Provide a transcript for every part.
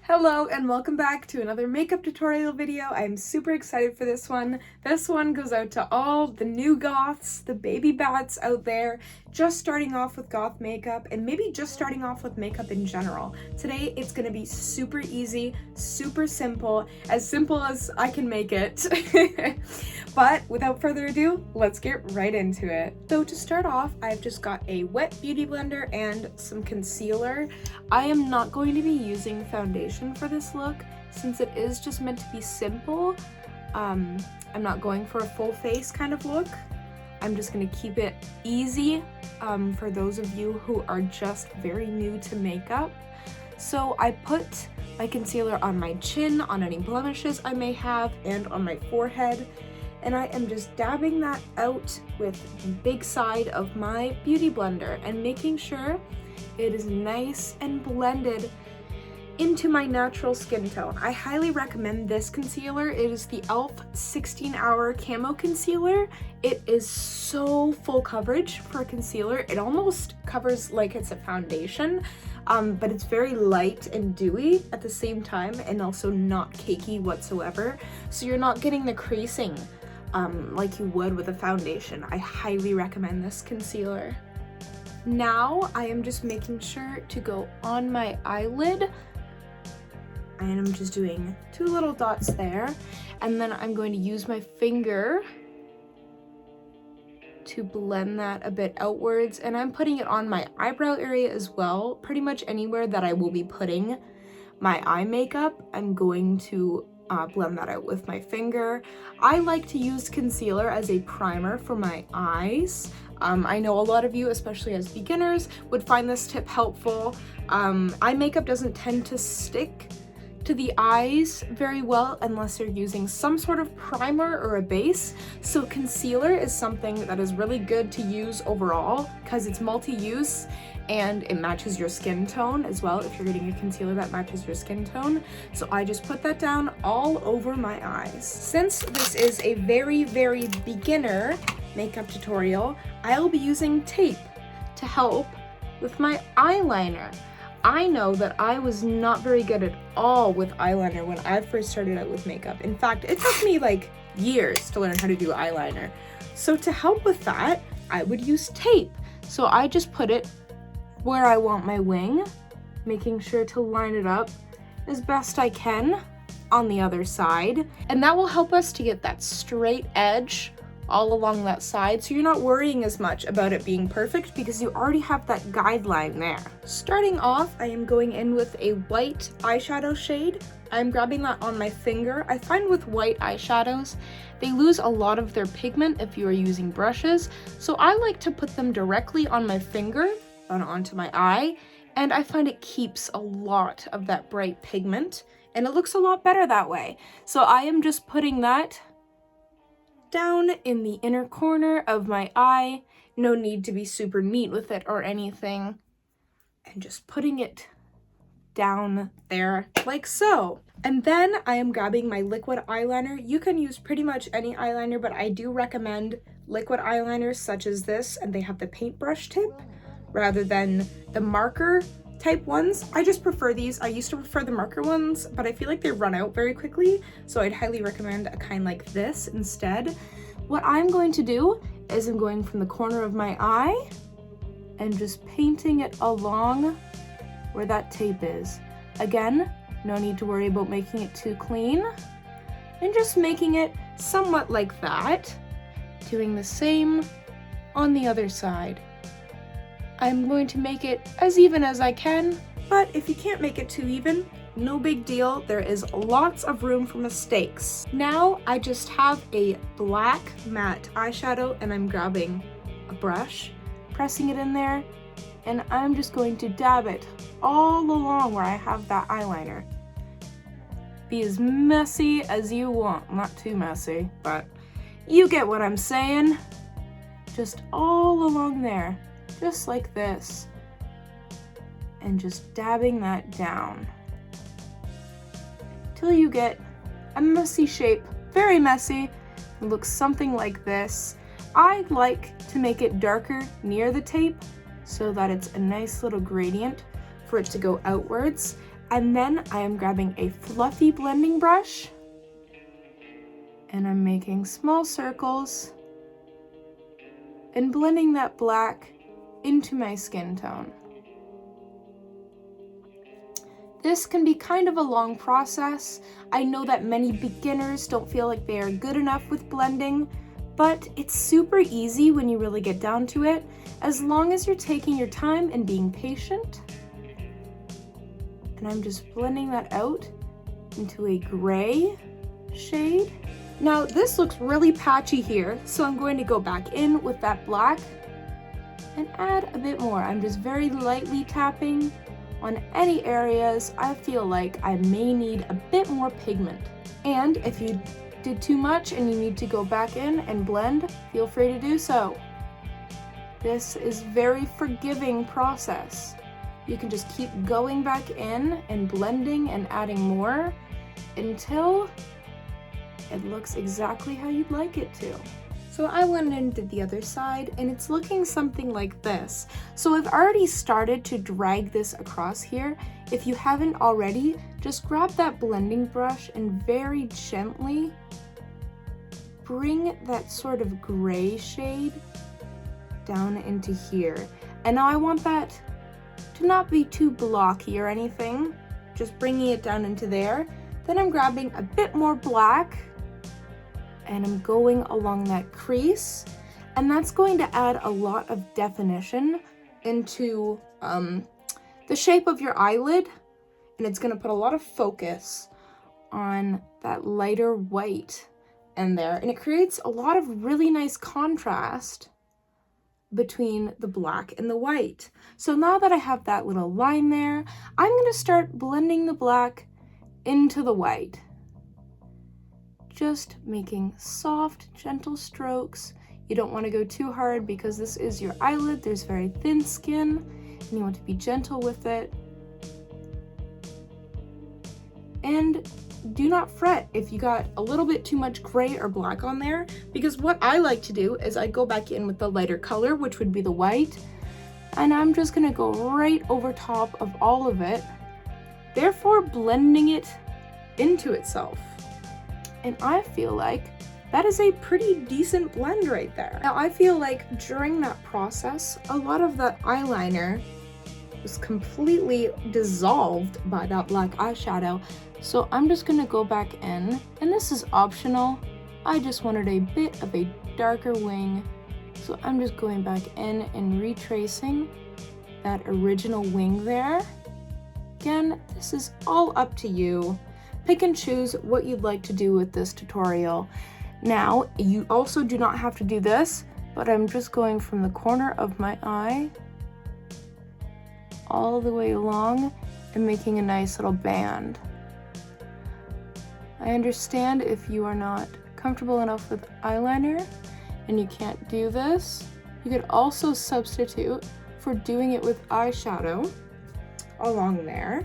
Hello and welcome back to another makeup tutorial video. I'm super excited for this one. This one goes out to all the new goths, the baby bats out there, just starting off with goth makeup and maybe just starting off with makeup in general. Today it's gonna be super easy, super simple as I can make it. But without further ado, let's get right into it. So to start off, I've just got a wet beauty blender and some concealer. I am not going to be using foundation for this look since it is just meant to be simple. I'm not going for a full face kind of look. I'm just gonna keep it easy for those of you who are just very new to makeup. So I put my concealer on my chin, on any blemishes I may have, and on my forehead. And I am just dabbing that out with the big side of my beauty blender and making sure it is nice and blended into my natural skin tone. I highly recommend this concealer. It is the e.l.f. 16-Hour Camo Concealer. It is so full coverage for a concealer. It almost covers like it's a foundation, but it's very light and dewy at the same time and also not cakey whatsoever. So you're not getting the creasing like you would with a foundation. I highly recommend this concealer. Now I am just making sure to go on my eyelid, and I'm just doing 2 little dots there, and then I'm going to use my finger to blend that a bit outwards, and I'm putting it on my eyebrow area as well. Pretty much anywhere that I will be putting my eye makeup, I'm going to blend that out with my finger. I like to use concealer as a primer for my eyes. I know a lot of you, especially as beginners, would find this tip helpful. Eye makeup doesn't tend to stick to the eyes very well unless you're using some sort of primer or a base. So concealer is something that is really good to use overall because it's multi-use and it matches your skin tone as well if you're getting a concealer that matches your skin tone. So I just put that down all over my eyes. Since this is a very, very beginner makeup tutorial, I'll be using tape to help with my eyeliner. I know that I was not very good at all with eyeliner when I first started out with makeup. In fact, it took me like years to learn how to do eyeliner. So to help with that, I would use tape. So I just put it where I want my wing, making sure to line it up as best I can on the other side. And that will help us to get that straight edge all along that side, so you're not worrying as much about it being perfect because you already have that guideline there. Starting off, I am going in with a white eyeshadow shade. I'm grabbing that on my finger. I find with white eyeshadows, they lose a lot of their pigment if you are using brushes, so I like to put them directly on my finger and onto my eye, and I find it keeps a lot of that bright pigment, and it looks a lot better that way. So I am just putting that down in the inner corner of my eye. No need to be super neat with it or anything. And just putting it down there like so. And then I am grabbing my liquid eyeliner. You can use pretty much any eyeliner, but I do recommend liquid eyeliners such as this, and they have the paintbrush tip rather than the marker type ones. I just prefer these. I used to prefer the marker ones, but I feel like they run out very quickly, so I'd highly recommend a kind like this instead. What I'm going to do is I'm going from the corner of my eye and just painting it along where that tape is. Again, no need to worry about making it too clean, and just making it somewhat like that, doing the same on the other side. I'm going to make it as even as I can, but if you can't make it too even, no big deal. There is lots of room for mistakes. Now I just have a black matte eyeshadow and I'm grabbing a brush, pressing it in there, and I'm just going to dab it all along where I have that eyeliner. Be as messy as you want. Not too messy, but you get what I'm saying. Just all along there. Just like this, and just dabbing that down till you get a messy shape, very messy. It looks something like this. I like to make it darker near the tape so that it's a nice little gradient for it to go outwards. And then I am grabbing a fluffy blending brush and I'm making small circles and blending that black into my skin tone. This can be kind of a long process. I know that many beginners don't feel like they are good enough with blending, but it's super easy when you really get down to it, as long as you're taking your time and being patient. And I'm just blending that out into a gray shade. Now this looks really patchy here, so I'm going to go back in with that black and add a bit more. I'm just very lightly tapping on any areas I feel like I may need a bit more pigment. And if you did too much and you need to go back in and blend, feel free to do so. This is very forgiving process. You can just keep going back in and blending and adding more until it looks exactly how you'd like it to. So I went and did the other side and it's looking something like this. So I've already started to drag this across here. If you haven't already, just grab that blending brush and very gently bring that sort of gray shade down into here. And now I want that to not be too blocky or anything, just bringing it down into there. Then I'm grabbing a bit more black and I'm going along that crease, and that's going to add a lot of definition into the shape of your eyelid, and it's going to put a lot of focus on that lighter white in there, and it creates a lot of really nice contrast between the black and the white. So now that I have that little line there, I'm going to start blending the black into the white. Just making soft, gentle strokes. You don't want to go too hard because this is your eyelid. There's very thin skin and you want to be gentle with it. And do not fret if you got a little bit too much gray or black on there, because what I like to do is I go back in with the lighter color, which would be the white, and I'm just gonna go right over top of all of it, therefore blending it into itself. And I feel like that is a pretty decent blend right there. Now I feel like during that process, a lot of that eyeliner was completely dissolved by that black eyeshadow. So I'm just gonna go back in, and this is optional. I just wanted a bit of a darker wing. So I'm just going back in and retracing that original wing there. Again, this is all up to you. Pick and choose what you'd like to do with this tutorial. Now, you also do not have to do this, but I'm just going from the corner of my eye all the way along and making a nice little band. I understand if you are not comfortable enough with eyeliner and you can't do this, you could also substitute for doing it with eyeshadow along there.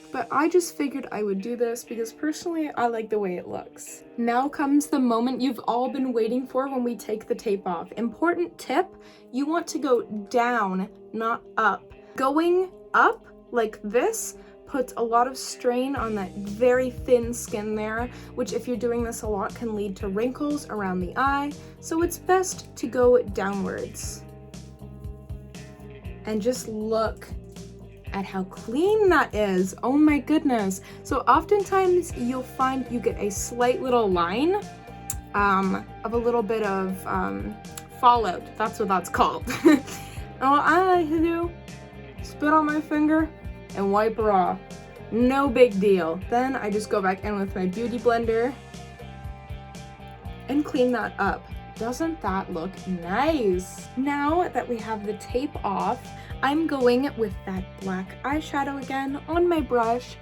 But I just figured I would do this because personally I like the way it looks. Now comes the moment you've all been waiting for when we take the tape off. Important tip, you want to go down, not up. Going up like this puts a lot of strain on that very thin skin there, which if you're doing this a lot can lead to wrinkles around the eye. So it's best to go downwards. And just look at how clean that is. Oh my goodness. So oftentimes you'll find you get a slight little line of a little bit of fallout. That's what that's called. And what I like to do, spit on my finger and wipe her off. No big deal. Then I just go back in with my beauty blender and clean that up. Doesn't that look nice? Now that we have the tape off, I'm going with that black eyeshadow again on my brush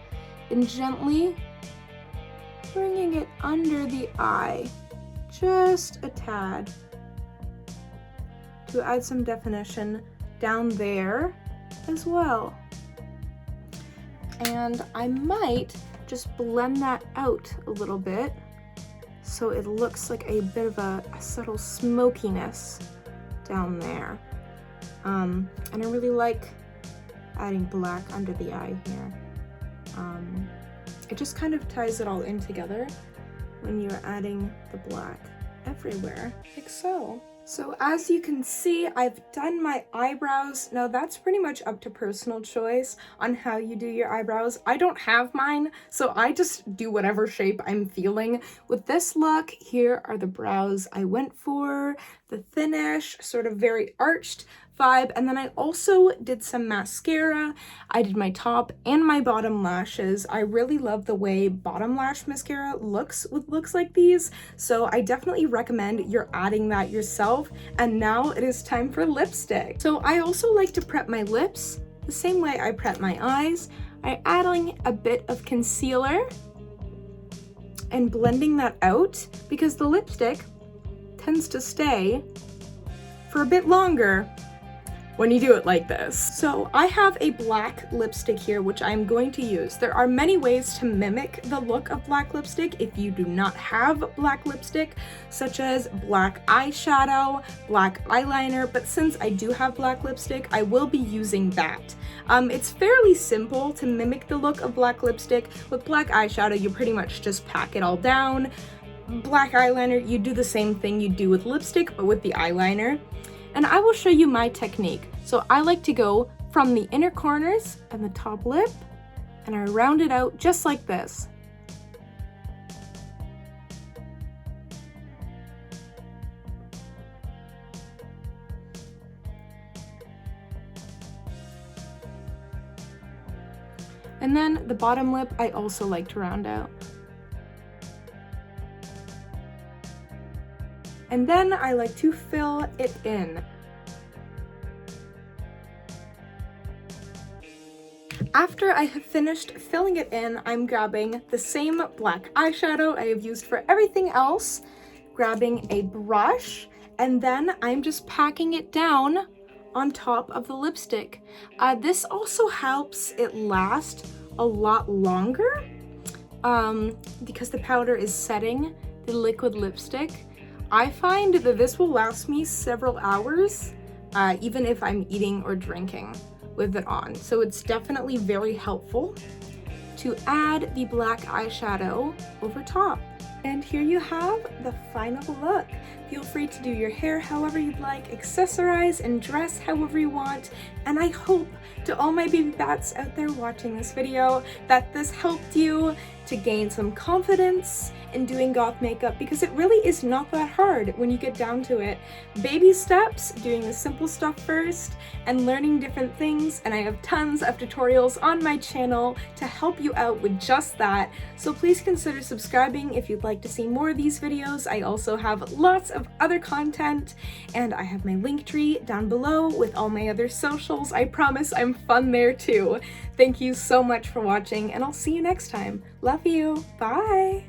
and gently bringing it under the eye, just a tad, to add some definition down there as well. And I might just blend that out a little bit so it looks like a bit of a subtle smokiness down there. And I really like adding black under the eye here. It just kind of ties it all in together when you're adding the black everywhere, like so. So as you can see, I've done my eyebrows. Now that's pretty much up to personal choice on how you do your eyebrows. I don't have mine, so I just do whatever shape I'm feeling. With this look, here are the brows I went for, the thinnish, sort of very arched vibe, and then I also did some mascara. I did my top and my bottom lashes. I really love the way bottom lash mascara looks with looks like these, so I definitely recommend you're adding that yourself. And now it is time for lipstick. So I also like to prep my lips the same way I prep my eyes. I'm adding a bit of concealer and blending that out because the lipstick tends to stay for a bit longer when you do it like this. So I have a black lipstick here, which I'm going to use. There are many ways to mimic the look of black lipstick if you do not have black lipstick, such as black eyeshadow, black eyeliner, but since I do have black lipstick, I will be using that. It's fairly simple to mimic the look of black lipstick. With black eyeshadow, you pretty much just pack it all down. Black eyeliner, you do the same thing you do with lipstick, but with the eyeliner. And I will show you my technique. So I like to go from the inner corners and the top lip, and I round it out just like this. And then the bottom lip, I also like to round out. And then I like to fill it in. After I have finished filling it in, I'm grabbing the same black eyeshadow I have used for everything else, grabbing a brush, and then I'm just packing it down on top of the lipstick. This also helps it last a lot longer because the powder is setting the liquid lipstick. I find that this will last me several hours, even if I'm eating or drinking with it on. So it's definitely very helpful to add the black eyeshadow over top. And here you have the final look. Feel free to do your hair however you'd like, accessorize and dress however you want. And I hope to all my baby bats out there watching this video that this helped you to gain some confidence in doing goth makeup, because it really is not that hard when you get down to it. Baby steps, doing the simple stuff first and learning different things, and I have tons of tutorials on my channel to help you out with just that. So please consider subscribing if you'd like to see more of these videos. I also have lots of other content, and I have my link tree down below with all my other socials. I promise I'm fun there too. Thank you so much for watching, and I'll see you next time. Love you. Bye.